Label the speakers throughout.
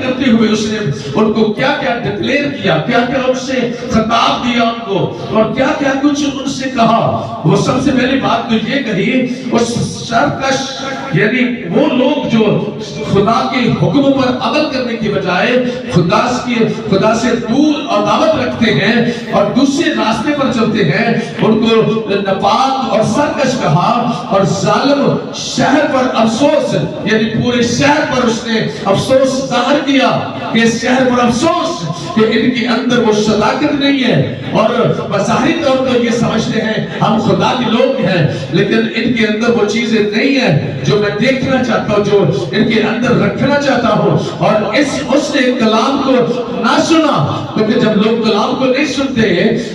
Speaker 1: کرتے ہوئے اس نے ان کو کیا کیا ڈکلیئر کیا، کیا کیا ان سے خطاب دیا ان کو، اور کیا کیا کچھ ان سے کہا۔ وہ سب سے پہلی بات تو یہ کہی، اس سرکش یعنی وہ لوگ جو خدا کے حکم پر عمل کرنے کی بجائے خدا سے دور اور دعوت رکھتے ہیں اور دوسرے راستے پر چلتے ہیں، ان کو ناپاک اور سرکش کہا، اور ظالم شہر پر افسوس، یعنی پورے شہر پر اس نے افسوس ظاہر کیا کہ اس شہر پر افسوس کہ ان کے اندر وہ صداقت نہیں ہے، اور بظاہری طور پر یہ سمجھتے ہیں ہم خدا کے لوگ ہیں، لیکن ان کے اندر وہ چیزیں نہیں ہیں جو میں دیکھنا چاہتا ہوں، جو ان کے اندر رکھنا چاہتا ہوں۔ اور اس نے کلام کو نہ سنا، کیونکہ جب لوگ کلام کو نہیں سنتے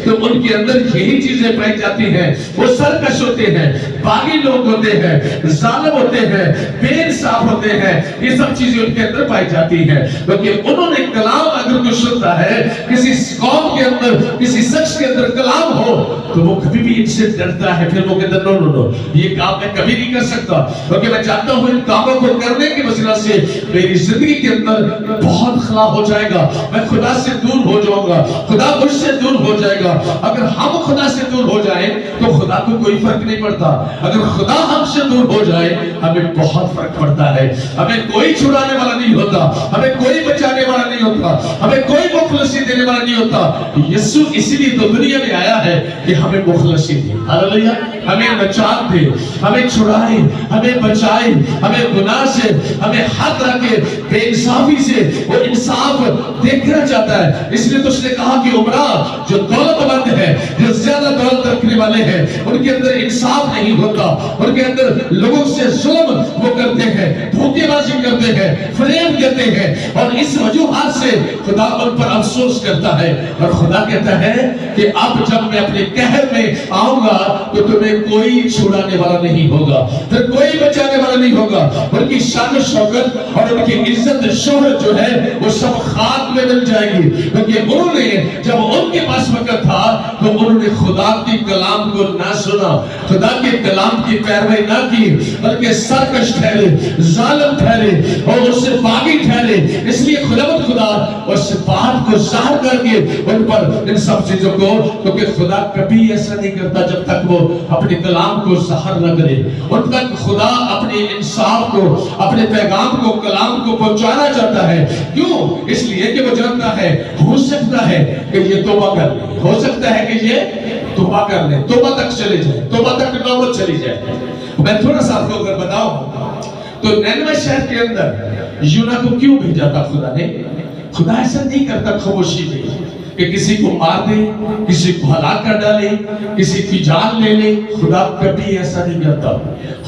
Speaker 1: تو ان کے اندر یہی چیزیں پائی جاتی ہیں، وہ سرکش ہوتے ہیں، باغی لوگ ہوتے ہیں، ظالم ہوتے ہیں، بے انصاف ہوتے ہیں، یہ سب چیزیں ان کے اندر پائی جاتی ہیں۔ کیونکہ انہوں نے کلام اگر کوئی سنتا ہے، کسی قوم کے اندر کسی شخص کے اندر کلام ہو تو وہ کبھی بھی ان سے ڈرتا ہے، پھر وہ کہتا ہے نو نو نو یہ کام میں کبھی نہیں کر سکتا، کیونکہ میں چاہتا ہوں ان کاموں کو کرنے کی وجہ سے میری زندگی کے اندر بہت خلا ہو جائے گا، میں خدا سے دور ہو جاؤں گا، خدا مجھ سے دور ہو جائے گا۔ اگر ہم خدا سے دور ہو جائیں تو خدا کو کوئی فرق نہیں پڑتا، اگر خدا ہم سے دور ہو جائے ہمیں بہت فرق پڑتا ہے، ہمیں کوئی چھڑانے والا نہیں ہوتا، ہمیں کوئی بچانے والا نہیں ہوتا، ہمیں کوئی مخلصی دینے والا نہیں ہوتا۔ یسوع اسی لیے تو دنیا میں آیا ہے کہ ہمیں مخلصی دے، ہاللویا، ہمیں نجات دے، ہمیں چھڑائے، ہمیں بچائے، ہمیں گناہ سے، ہمیں ہر طرح کے بے انصافی سے وہ انصاف دیکھنا چاہتا ہے۔ اس لیے تو اس نے کہا کہ عمراء جو دولت مند ہے، جو زیادہ دولت رکھنے والے ہیں، ان کے اندر انصاف نہیں ہوتا، ان کے اندر لوگوں سے ظلم وہ کرتے ہیں، دھوکے بازی کرتے ہیں، فریب دیتے ہیں، اور اس وجوہات سے خدا ان پر افسوس کرتا ہے۔ اور خدا کہتا ہے کہ اب جب میں اپنے قہر میں آؤں گا تو تمہیں کوئی چھڑانے والا نہیں ہوگا، پھر کوئی بچانے والا نہیں ہوگا، ان کی شان و شوکت اور ان کی عزت شہرت جو ہے وہ سب خاک میں مل جائے گی، کیونکہ انہوں نے جب ان کے پاس وقت تھا تو انہوں نے خدا کی کلام کو نہ سنا، خدا کے کلام کی پیروی نہ کی، بلکہ سرکش ٹھہرے، ظالم ٹھہرے اور اس سے باغی ٹھہرے۔ اس لیے خدا اس بات کو ظاہر کر کے ان پر ان سب چیزوں کو، کیونکہ خدا کبھی ایسا نہیں کرتا جب تک وہ اپنے کلام کو ظاہر نہ کرے، ان تک خدا اپنے انصاف کو، اپنے پیغام کو، کلام کو پہنچانا چاہتا ہے۔ کیوں؟ اس لیے کہ وہ جانتا ہے ہو سکتا ہے کہ یہ توبہ کر لے، ہو سکتا ہے کہ یہ توبہ کر لے، توبہ تک چلے جائے، توبہ تک نوبت چلی جائے۔ میں تھوڑا سا آپ کو اگر بتاؤں تو نینوے شہر کے اندر یونا کو کیوں بھیجا تھا خدا نے؟ خدا ایسا نہیں کرتا خاموشی میں کہ کسی کو مار دے، کسی کو ہلاک کر ڈالے، کسی کی جان لے لے، خدا کبھی ایسا نہیں کرتا۔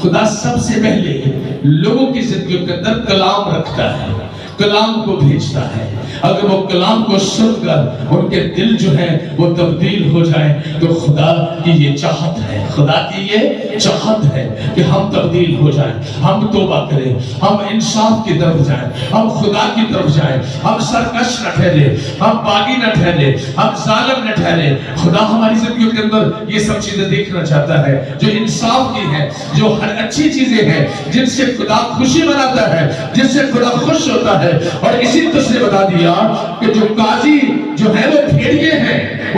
Speaker 1: خدا سب سے پہلے لوگوں کی زندگی کے اندر کلام رکھتا ہے، کلام کو بھیجتا ہے۔ اگر وہ کلام کو سن کر ان کے دل جو ہے وہ تبدیل ہو جائے تو خدا کی یہ چاہت ہے، خدا کی یہ چاہت ہے کہ ہم تبدیل ہو جائیں، ہم توبہ کریں، ہم انصاف کی طرف جائیں، ہم خدا کی طرف جائیں، ہم سرکش نہ ٹھہرے، ہم باغی نہ ٹھہرے، ہم ظالم نہ ٹھہرے۔ خدا ہماری زندگیوں کے اندر یہ سب چیزیں دیکھنا چاہتا ہے جو انصاف کی ہیں، جو ہر اچھی چیزیں ہیں جن سے خدا خوشی مناتا ہے، جن سے خدا خوش ہوتا ہے۔ اور اسی طرح سے بتا دیا کہ جو قاضی جو ہے وہ بھیڑیے ہیں،